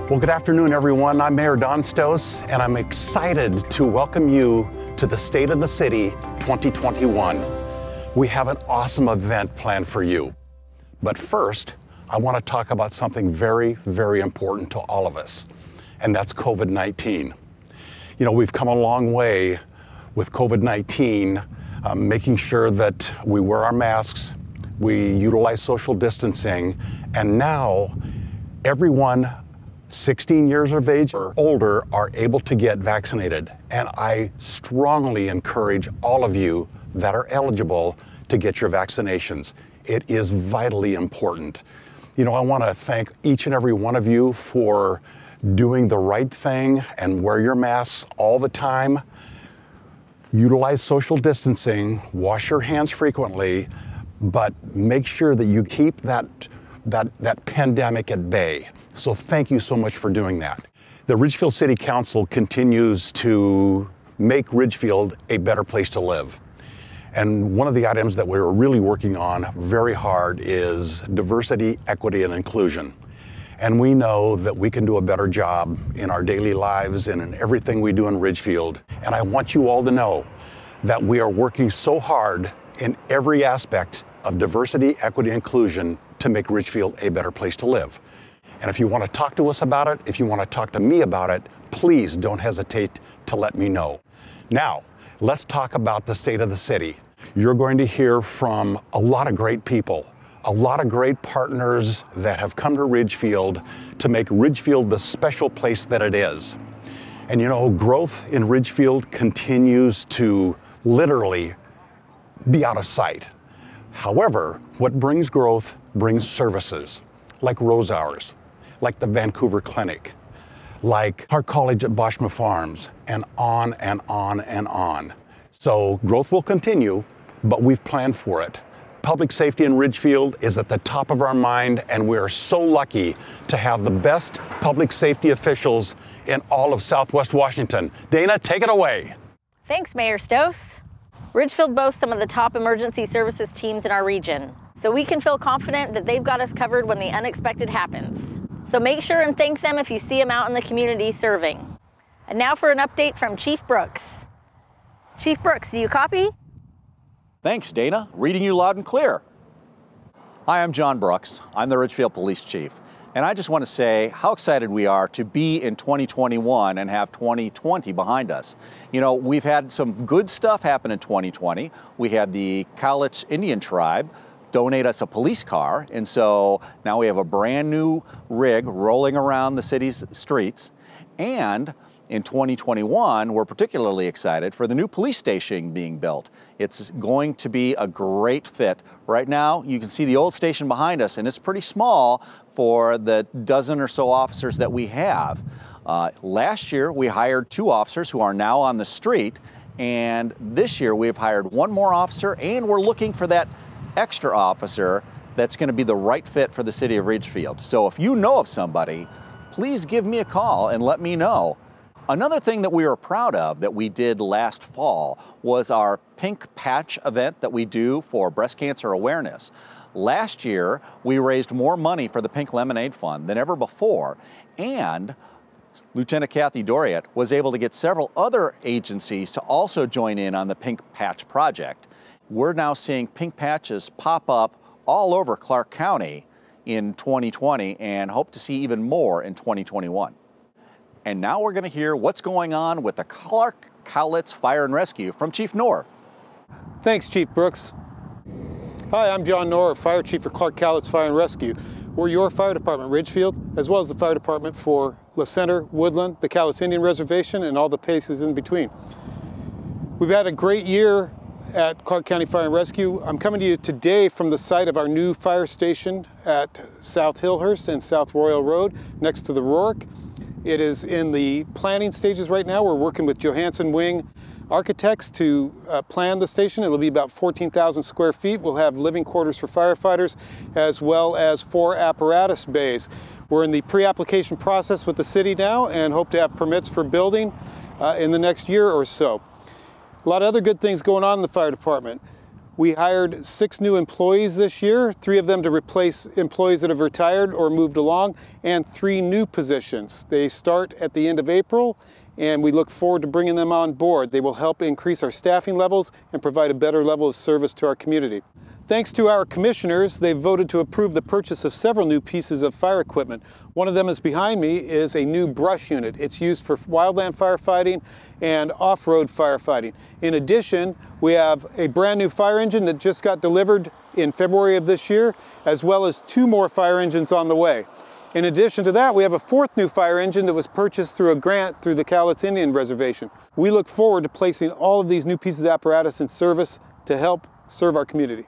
Well, good afternoon, everyone. I'm Mayor Don Stose, and I'm excited to welcome you to the State of the City 2021. We have an awesome event planned for you. But first, I want to talk about something very, very important to all of us, and that's COVID-19. You know, we've come a long way with COVID-19, making sure that we wear our masks, we utilize social distancing, and now everyone 16 years of age or older are able to get vaccinated. And I strongly encourage all of you that are eligible to get your vaccinations. It is vitally important. You know, I want to thank each and every one of you for doing the right thing and wear your masks all the time. Utilize social distancing, wash your hands frequently, but make sure that you keep that pandemic at bay. So thank you so much for doing that. The Ridgefield City Council continues to make Ridgefield a better place to live. And one of the items that we're really working on very hard is diversity, equity, and inclusion. And we know that we can do a better job in our daily lives and in everything we do in Ridgefield. And I want you all to know that we are working so hard in every aspect of diversity, equity, and inclusion to make Ridgefield a better place to live. And if you want to talk to us about it, if you want to talk to me about it, please don't hesitate to let me know. Now, let's talk about the state of the city. You're going to hear from a lot of great people, a lot of great partners that have come to Ridgefield to make Ridgefield the special place that it is. And you know, growth in Ridgefield continues to literally be out of sight. However, what brings growth brings services like Rose Hours, like the Vancouver Clinic, like Clark College at Boschma Farms, and on and on and on. So growth will continue, but we've planned for it. Public safety in Ridgefield is at the top of our mind, and we are so lucky to have the best public safety officials in all of Southwest Washington. Dana, take it away. Thanks, Mayor Stose. Ridgefield boasts some of the top emergency services teams in our region, so we can feel confident that they've got us covered when the unexpected happens. So make sure and thank them if you see them out in the community serving. And now for an update from Chief Breeks. Chief Breeks, do you copy? Thanks, Dana. Reading you loud and clear. Hi, I'm John Breeks. I'm the Ridgefield Police Chief. And I just want to say how excited we are to be in 2021 and have 2020 behind us. You know, we've had some good stuff happen in 2020. We had the Cowlitz Indian tribe donate us a police car, and so now we have a brand new rig rolling around the city's streets. And in 2021, we're particularly excited for the new police station being built. It's going to be a great fit. Right now, you can see the old station behind us, and it's pretty small for the dozen or so officers that we have. Last year, we hired 2 officers who are now on the street, and this year we've hired 1 more officer, and we're looking for that extra officer that's going to be the right fit for the city of Ridgefield. So if you know of somebody, please give me a call and let me know. Another thing that we are proud of that we did last fall was our Pink Patch event that we do for breast cancer awareness. Last year, we raised more money for the Pink Lemonade Fund than ever before, and Lieutenant Kathy Doriot was able to get several other agencies to also join in on the Pink Patch project. We're now seeing pink patches pop up all over Clark County in 2020 and hope to see even more in 2021. And now we're going to hear what's going on with the Clark-Cowlitz Fire and Rescue from Chief Nohr. Thanks, Chief Breeks. Hi, I'm John Nohr, Fire Chief for Clark-Cowlitz Fire and Rescue. We're your fire department, Ridgefield, as well as the fire department for La Center, Woodland, the Cowlitz Indian Reservation, and all the places in between. We've had a great year at Clark County Fire and Rescue. I'm coming to you today from the site of our new fire station at South Hillhurst and South Royal Road next to the Rourke. It is in the planning stages right now. We're working with Johansson Wing architects to plan the station. It'll be about 14,000 square feet. We'll have living quarters for firefighters as well as 4 apparatus bays. We're in the pre-application process with the city now and hope to have permits for building in the next year or so. A lot of other good things going on in the fire department. We hired 6 new employees this year, 3 of them to replace employees that have retired or moved along, and 3 new positions. They start at the end of April, and we look forward to bringing them on board. They will help increase our staffing levels and provide a better level of service to our community. Thanks to our commissioners, they've voted to approve the purchase of several new pieces of fire equipment. One of them is behind me, is a new brush unit. It's used for wildland firefighting and off-road firefighting. In addition, we have a brand new fire engine that just got delivered in February of this year, as well as 2 more fire engines on the way. In addition to that, we have a 4th new fire engine that was purchased through a grant through the Cowlitz Indian Reservation. We look forward to placing all of these new pieces of apparatus in service to help serve our community.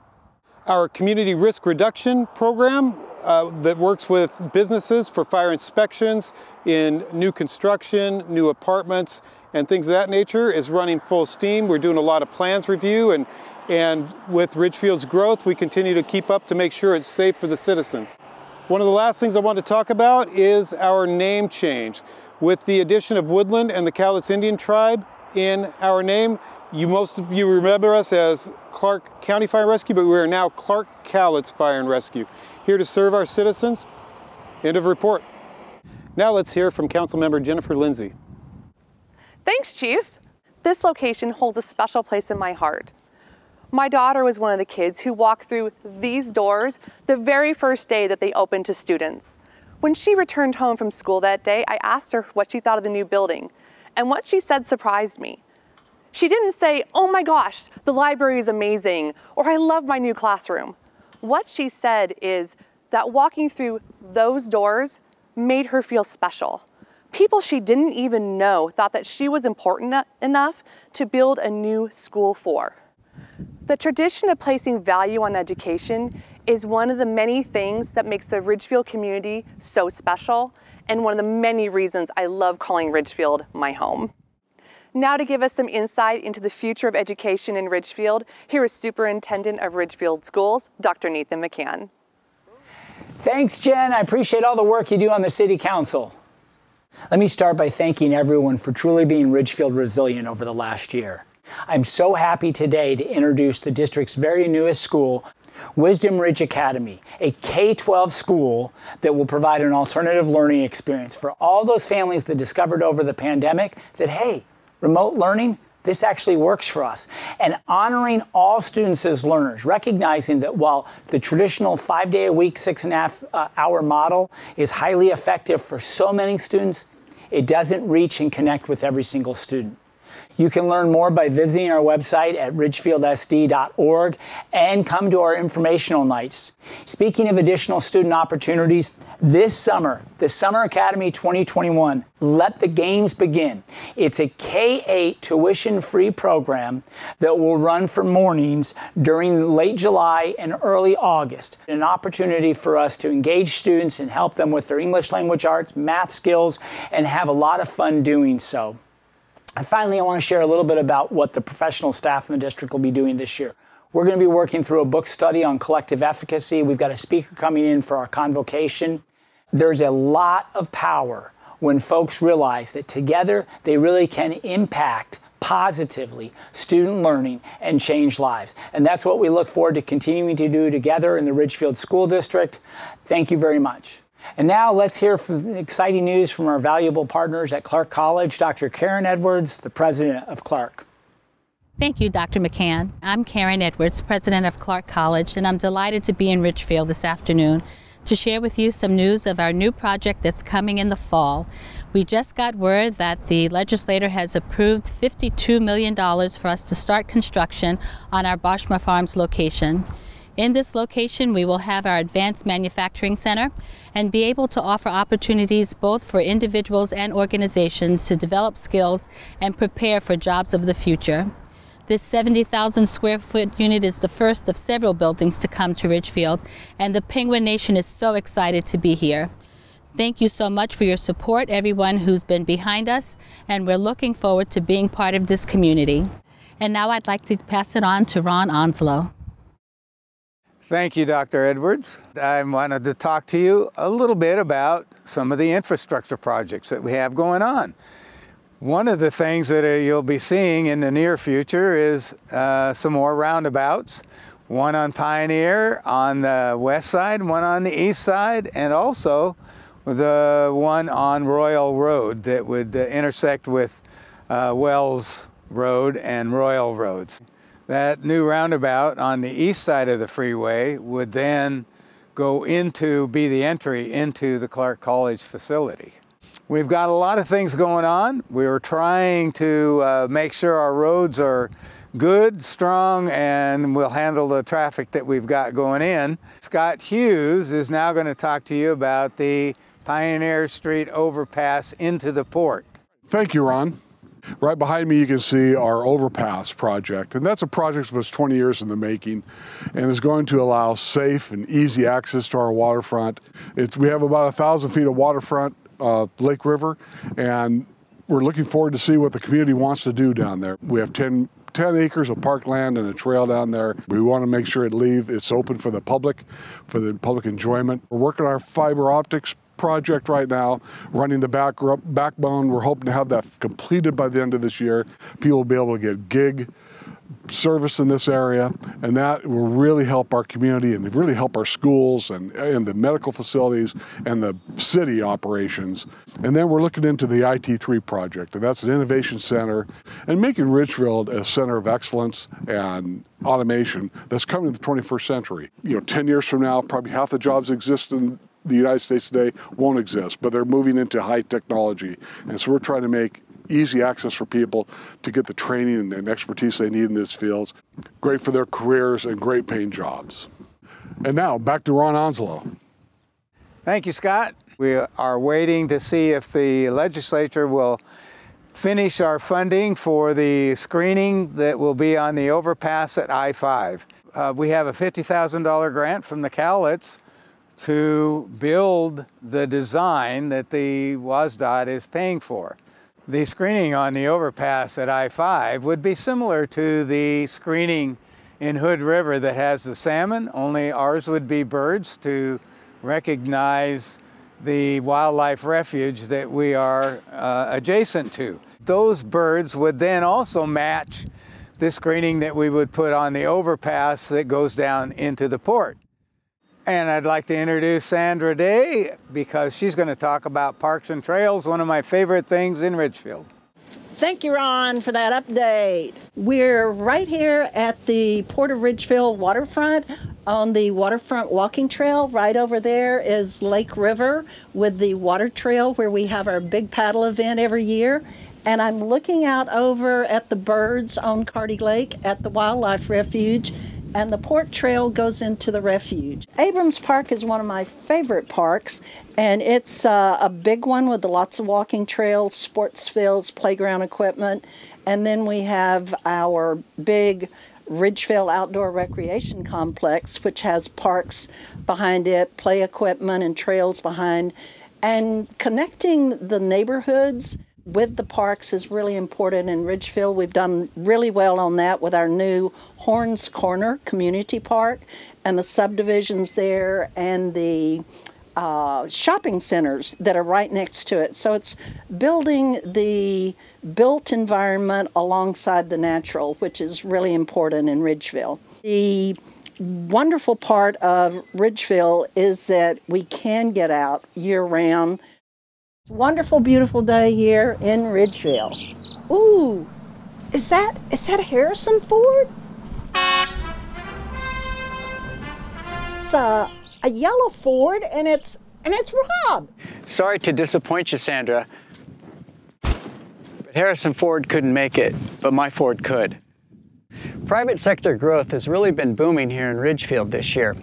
Our community risk reduction program that works with businesses for fire inspections in new construction, new apartments, and things of that nature is running full steam. We're doing a lot of plans review, and with Ridgefield's growth, we continue to keep up to make sure it's safe for the citizens. One of the last things I want to talk about is our name change. With the addition of Woodland and the Cowlitz Indian Tribe in our name, most of you remember us as Clark County Fire and Rescue, but we are now Clark-Cowlitz Fire and Rescue, here to serve our citizens. End of report. Now let's hear from Councilmember Jennifer Lindsay. Thanks, Chief. This location holds a special place in my heart. My daughter was one of the kids who walked through these doors the very first day that they opened to students. When she returned home from school that day, I asked her what she thought of the new building, and what she said surprised me. She didn't say, "Oh my gosh, the library is amazing," or "I love my new classroom." What she said is that walking through those doors made her feel special. People she didn't even know thought that she was important enough to build a new school for. The tradition of placing value on education is one of the many things that makes the Ridgefield community so special, and one of the many reasons I love calling Ridgefield my home. Now to give us some insight into the future of education in Ridgefield, here is Superintendent of Ridgefield Schools, Dr. Nathan McCann. Thanks, Jen. I appreciate all the work you do on the City Council. Let me start by thanking everyone for truly being Ridgefield resilient over the last year. I'm so happy today to introduce the district's very newest school, Wisdom Ridge Academy, a K-12 school that will provide an alternative learning experience for all those families that discovered over the pandemic that, hey, remote learning, this actually works for us. And honoring all students as learners, recognizing that while the traditional 5-day-a-week, 6.5-hour model is highly effective for so many students, it doesn't reach and connect with every single student. You can learn more by visiting our website at ridgefieldsd.org and come to our informational nights. Speaking of additional student opportunities, this summer, the Summer Academy 2021, Let the Games Begin. It's a K-8 tuition-free program that will run for mornings during late July and early August. An opportunity for us to engage students and help them with their English language arts, math skills, and have a lot of fun doing so. And finally, I want to share a little bit about what the professional staff in the district will be doing this year. We're going to be working through a book study on collective efficacy. We've got a speaker coming in for our convocation. There's a lot of power when folks realize that together they really can impact positively student learning and change lives. And that's what we look forward to continuing to do together in the Ridgefield School District. Thank you very much. And now let's hear from exciting news from our valuable partners at Clark College, Dr. Karin Edwards, the president of Clark. Thank you, Dr. McCann. I'm Karin Edwards, president of Clark College, and I'm delighted to be in Ridgefield this afternoon to share with you some news of our new project that's coming in the fall. We just got word that the legislature has approved $52 million for us to start construction on our Boschma Farms location. In this location, we will have our advanced manufacturing center and be able to offer opportunities both for individuals and organizations to develop skills and prepare for jobs of the future. This 70,000 square foot unit is the first of several buildings to come to Ridgefield, and the Penguin Nation is so excited to be here. Thank you so much for your support, everyone who's been behind us, and we're looking forward to being part of this community. And now I'd like to pass it on to Ron Onslow. Thank you, Dr. Edwards. I wanted to talk to you a little bit about some of the infrastructure projects that we have going on. One of the things that you'll be seeing in the near future is some more roundabouts. One on Pioneer on the west side, one on the east side, and also the one on Royal Road that would intersect with Wells Road and Royal Roads. That new roundabout on the east side of the freeway would then go be the entry into the Clark-Cowlitz facility. We've got a lot of things going on. We're trying to make sure our roads are good, strong, and we'll handle the traffic that we've got going in. Scott Hughes is now going to talk to you about the Pioneer Street overpass into the port. Thank you, Ron. Right behind me you can see our overpass project, and that's a project that was 20 years in the making and is going to allow safe and easy access to our waterfront. We have about 1,000 feet of waterfront, Lake River, and we're looking forward to see what the community wants to do down there. We have 10 acres of parkland and a trail down there. We want to make sure it's open for the public enjoyment. We're working on our fiber optics project right now, running the backbone. We're hoping to have that completed by the end of this year. People will be able to get gig service in this area, and that will really help our community and really help our schools and the medical facilities and the city operations. And then we're looking into the IT3 project, and that's an innovation center and making Ridgefield a center of excellence and automation that's coming in the 21st century. 10 years from now, probably half the jobs exist in the United States today won't exist, but they're moving into high technology. And so we're trying to make easy access for people to get the training and expertise they need in these fields. Great for their careers and great paying jobs. And now back to Ron Onslow. Thank you, Scott. We are waiting to see if the legislature will finish our funding for the screening that will be on the overpass at I-5. We have a $50,000 grant from the Cowlitz to build the design that the WSDOT is paying for. The screening on the overpass at I-5 would be similar to the screening in Hood River that has the salmon, only ours would be birds to recognize the wildlife refuge that we are adjacent to. Those birds would then also match the screening that we would put on the overpass that goes down into the port. And I'd like to introduce Sandra Day because she's going to talk about parks and trails, one of my favorite things in Ridgefield. Thank you, Ron, for that update. We're right here at the Port of Ridgefield waterfront on the waterfront walking trail. Right over there is Lake River with the water trail where we have our big paddle event every year. And I'm looking out over at the birds on Carty Lake at the wildlife refuge, and the port trail goes into the refuge. Abrams Park is one of my favorite parks, and it's a big one with lots of walking trails, sports fields, playground equipment, and then we have our big Ridgefield Outdoor Recreation Complex, which has parks behind it, play equipment and trails behind, and connecting the neighborhoods with the parks is really important in Ridgefield. We've done really well on that with our new Horns Corner Community Park and the subdivisions there and the shopping centers that are right next to it. So it's building the built environment alongside the natural, which is really important in Ridgefield. The wonderful part of Ridgefield is that we can get out year-round. It's a wonderful, beautiful day here in Ridgefield. Ooh, is that a Harrison Ford? It's a yellow Ford, and it's Rob. Sorry to disappoint you, Sandra, but Harrison Ford couldn't make it, but my Ford could. Private sector growth has really been booming here in Ridgefield this year.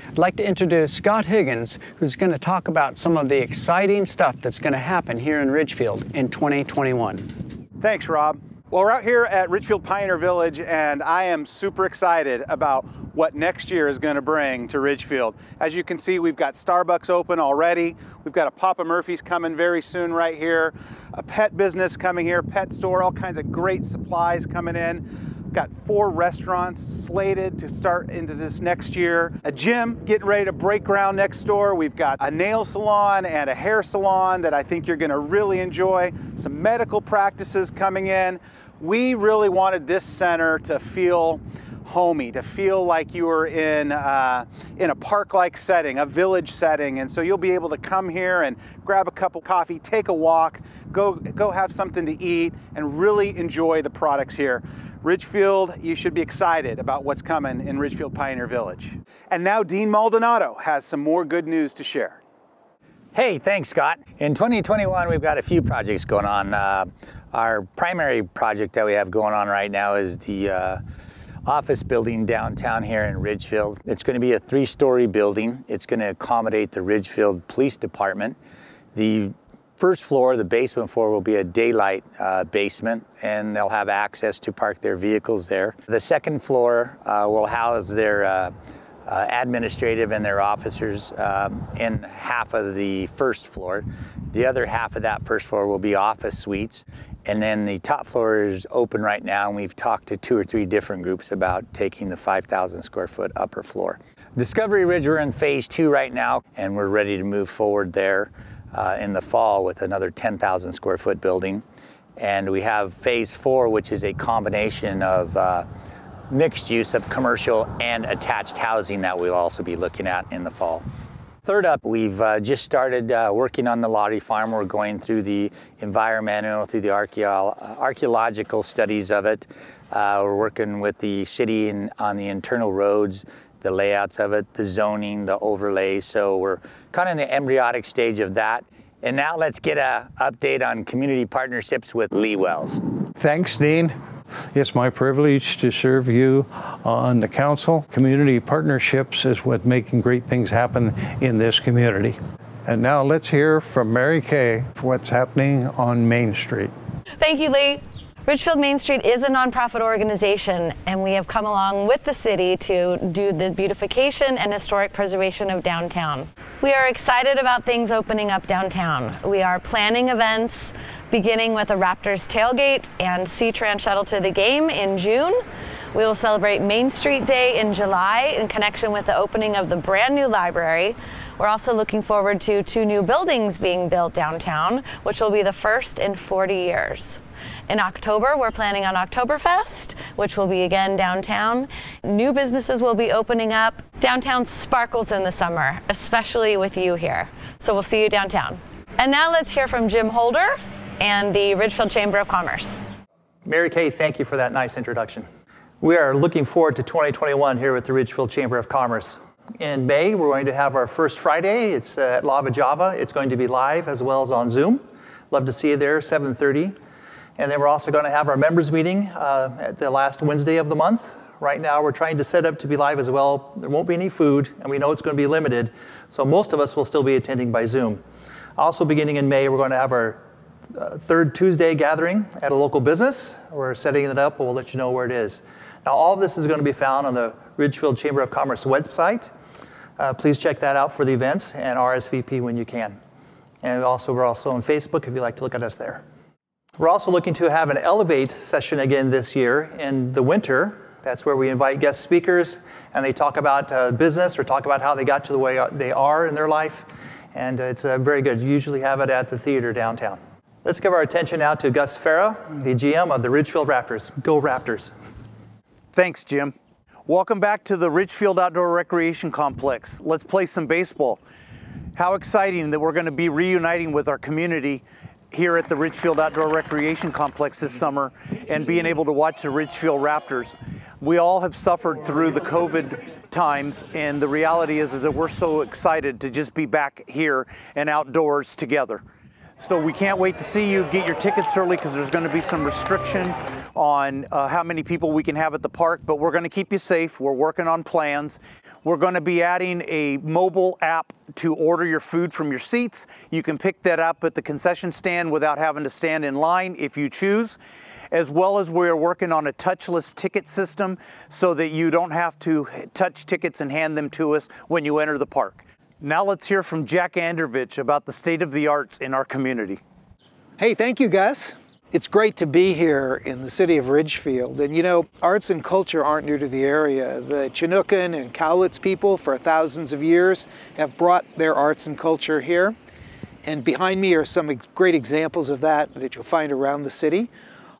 I'd like to introduce Scott Higgins, who's going to talk about some of the exciting stuff that's going to happen here in Ridgefield in 2021. Thanks, Rob. Well, we're out here at Ridgefield Pioneer Village, and I am super excited about what next year is going to bring to Ridgefield. As you can see, we've got Starbucks open already. We've got a Papa Murphy's coming very soon right here, a pet business coming here, pet store, all kinds of great supplies coming in. Got 4 restaurants slated to start into this next year. A gym getting ready to break ground next door. We've got a nail salon and a hair salon that I think you're going to really enjoy. Some medical practices coming in. We really wanted this center to feel homey, to feel like you were in a park-like setting, a village setting. And so you'll be able to come here and grab a cup of coffee, take a walk, go have something to eat, and really enjoy the products here. Ridgefield, you should be excited about what's coming in Ridgefield Pioneer Village. And now Dean Maldonado has some more good news to share. Hey, thanks, Scott. In 2021, we've got a few projects going on. Our primary project that we have going on right now is the office building downtown here in Ridgefield. It's going to be a 3-story building. It's going to accommodate the Ridgefield Police Department. The first floor, the basement floor, will be a daylight basement, and they'll have access to park their vehicles there. The second floor will house their administrative and their officers in half of the first floor. The other half of that first floor will be office suites. And then the top floor is open right now, and we've talked to 2 or 3 different groups about taking the 5,000 square foot upper floor. Discovery Ridge, we're in phase 2 right now, and we're ready to move forward there in the fall with another 10,000 square foot building. And we have phase 4, which is a combination of mixed use of commercial and attached housing that we'll also be looking at in the fall. Third up, we've just started working on the lottery farm. We're going through the environmental, through the archaeological studies of it. We're working with the city on the internal roads, the layouts of it, the zoning, the overlays. So we're kind of in the embryonic stage of that. And now let's get an update on community partnerships with Lee Wells. Thanks, Dean. It's my privilege to serve you on the council. Community partnerships is what making great things happen in this community. And now let's hear from Mary Kay for what's happening on Main Street. Thank you, Lee. Ridgefield Main Street is a nonprofit organization, and we have come along with the city to do the beautification and historic preservation of downtown. We are excited about things opening up downtown. We are planning events beginning with a Raptors tailgate and C-Tran shuttle to the game in June. We will celebrate Main Street Day in July in connection with the opening of the brand new library. We're also looking forward to 2 new buildings being built downtown, which will be the first in 40 years. In October, we're planning on Oktoberfest, which will be again downtown. New businesses will be opening up. Downtown sparkles in the summer, especially with you here. So we'll see you downtown. And now let's hear from Jim Holder and the Ridgefield Chamber of Commerce. Mary Kay, thank you for that nice introduction. We are looking forward to 2021 here with the Ridgefield Chamber of Commerce. In May, we're going to have our first Friday. It's at Lava Java. It's going to be live as well as on Zoom. Love to see you there, 7:30. And then we're also going to have our members meeting at the last Wednesday of the month. Right now, we're trying to set up to be live as well. There won't be any food, and we know it's going to be limited. So most of us will still be attending by Zoom. Also beginning in May, we're going to have our third Tuesday gathering at a local business. We're setting it up, but we'll let you know where it is. Now, all of this is going to be found on the Ridgefield Chamber of Commerce website. Please check that out for the events and RSVP when you can. And we're also on Facebook if you'd like to look at us there. We're also looking to have an Elevate session again this year in the winter. That's where we invite guest speakers and they talk about business or talk about how they got to the way they are in their life. And it's very good. You usually have it at the theater downtown. Let's give our attention now to Gus Farah, the GM of the Ridgefield Raptors. Go Raptors. Thanks, Jim. Welcome back to the Ridgefield Outdoor Recreation Complex. Let's play some baseball. How exciting that we're going to be reuniting with our community here at the Ridgefield Outdoor Recreation Complex this summer and being able to watch the Ridgefield Raptors. We all have suffered through the COVID times, and the reality is that we're so excited to just be back here and outdoors together. So we can't wait to see you. Get your tickets early because there's going to be some restriction on how many people we can have at the park, but we're going to keep you safe. We're working on plans. We're going to be adding a mobile app to order your food from your seats. You can pick that up at the concession stand without having to stand in line if you choose, as well as we're working on a touchless ticket system so that you don't have to touch tickets and hand them to us when you enter the park. Now let's hear from Jack Andervich about the state of the arts in our community. Hey, thank you, Gus. It's great to be here in the city of Ridgefield. And you know, arts and culture aren't new to the area. The Chinookan and Cowlitz people for thousands of years have brought their arts and culture here. And behind me are some great examples of that you'll find around the city.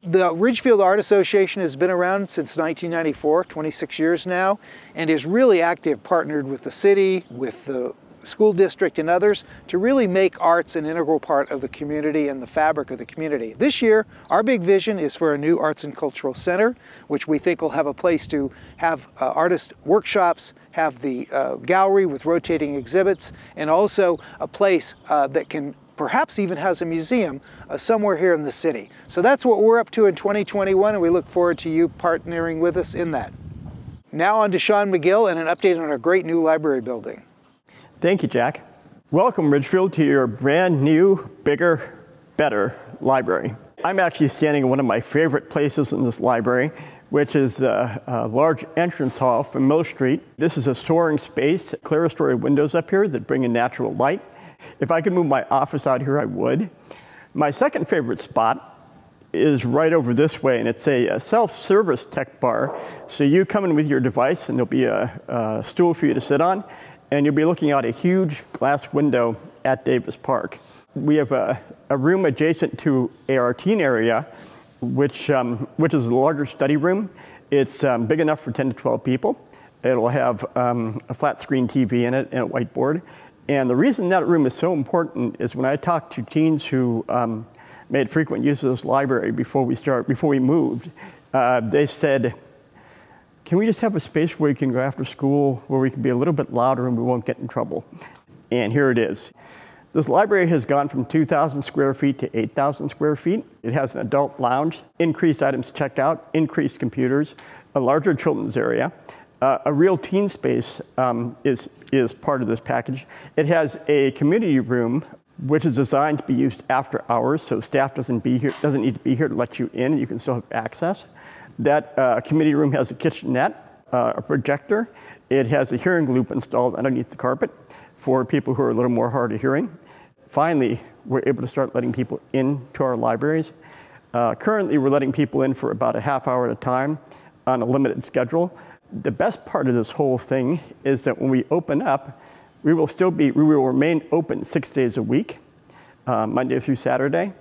The Ridgefield Art Association has been around since 1994, 26 years now, and is really active, partnered with the city, with the school district and others to really make arts an integral part of the community and the fabric of the community. This year, our big vision is for a new arts and cultural center, which we think will have a place to have artist workshops, have the gallery with rotating exhibits, and also a place that can perhaps even has a museum somewhere here in the city. So that's what we're up to in 2021, and we look forward to you partnering with us in that. Now on to Sean McGill and an update on our great new library building. Thank you, Jack. Welcome, Ridgefield, to your brand new, bigger, better library. I'm actually standing in one of my favorite places in this library, which is a large entrance hall from Mill Street. This is a soaring space, clerestory windows up here that bring in natural light. If I could move my office out here, I would. My second favorite spot is right over this way, and it's a self-service tech bar. So you come in with your device, and there'll be a stool for you to sit on, and you'll be looking out a huge glass window at Abrams Park. We have a room adjacent to our teen area, which is a larger study room. It's big enough for 10 to 12 people. It'll have a flat screen TV in it and a whiteboard. And the reason that room is so important is when I talked to teens who made frequent use of this library before we moved, they said, can we just have a space where we can go after school, where we can be a little bit louder and we won't get in trouble? And here it is. This library has gone from 2,000 square feet to 8,000 square feet. It has an adult lounge, increased items to check out, increased computers, a larger children's area. A real teen space is part of this package. It has a community room which is designed to be used after hours, so staff doesn't need to be here to let you in, and you can still have access. That community room has a kitchenette, a projector. It has a hearing loop installed underneath the carpet for people who are a little more hard of hearing. Finally, we're able to start letting people into our libraries. Currently, we're letting people in for about a half hour at a time on a limited schedule. The best part of this whole thing is that when we open up, we will remain open 6 days a week, Monday through Saturday.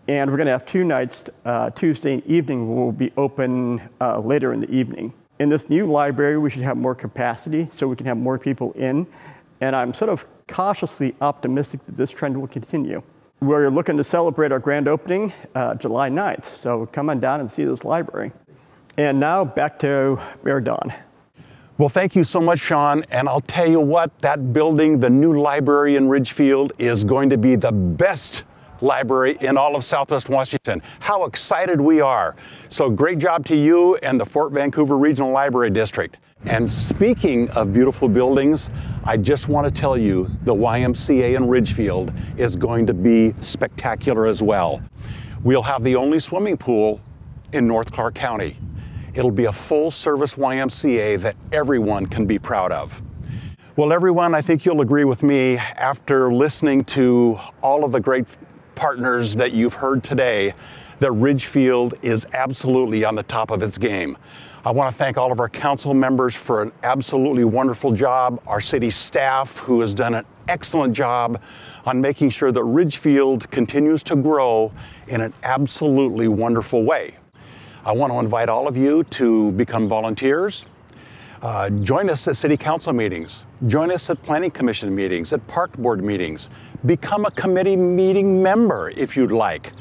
And we're going to have 2 nights, Tuesday evening, we'll be open later in the evening. In this new library, we should have more capacity so we can have more people in. And I'm sort of cautiously optimistic that this trend will continue. We're looking to celebrate our grand opening July 9th. So come on down and see this library. And now back to Mayor Don. Well, thank you so much, Sean. And I'll tell you what, that building, the new library in Ridgefield, is going to be the best library in all of Southwest Washington. How excited we are. So great job to you and the Fort Vancouver Regional Library District. And speaking of beautiful buildings, I just want to tell you the YMCA in Ridgefield is going to be spectacular as well. We'll have the only swimming pool in North Clark County. It'll be a full-service YMCA that everyone can be proud of. Well, everyone, I think you'll agree with me after listening to all of the great partners that you've heard today that Ridgefield is absolutely on the top of its game. I want to thank all of our council members for an absolutely wonderful job, our city staff who has done an excellent job on making sure that Ridgefield continues to grow in an absolutely wonderful way. I want to invite all of you to become volunteers. Join us at city council meetings. Join us at planning commission meetings, at park board meetings. Become a committee meeting member if you'd like.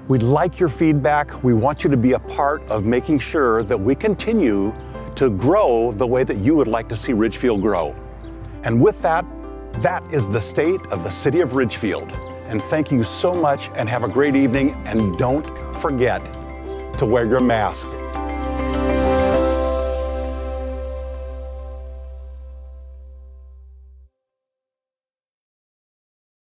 We'd like your feedback. We want you to be a part of making sure that we continue to grow the way that you would like to see Ridgefield grow. And with that, that is the state of the city of Ridgefield. And thank you so much and have a great evening. And don't forget to wear your mask.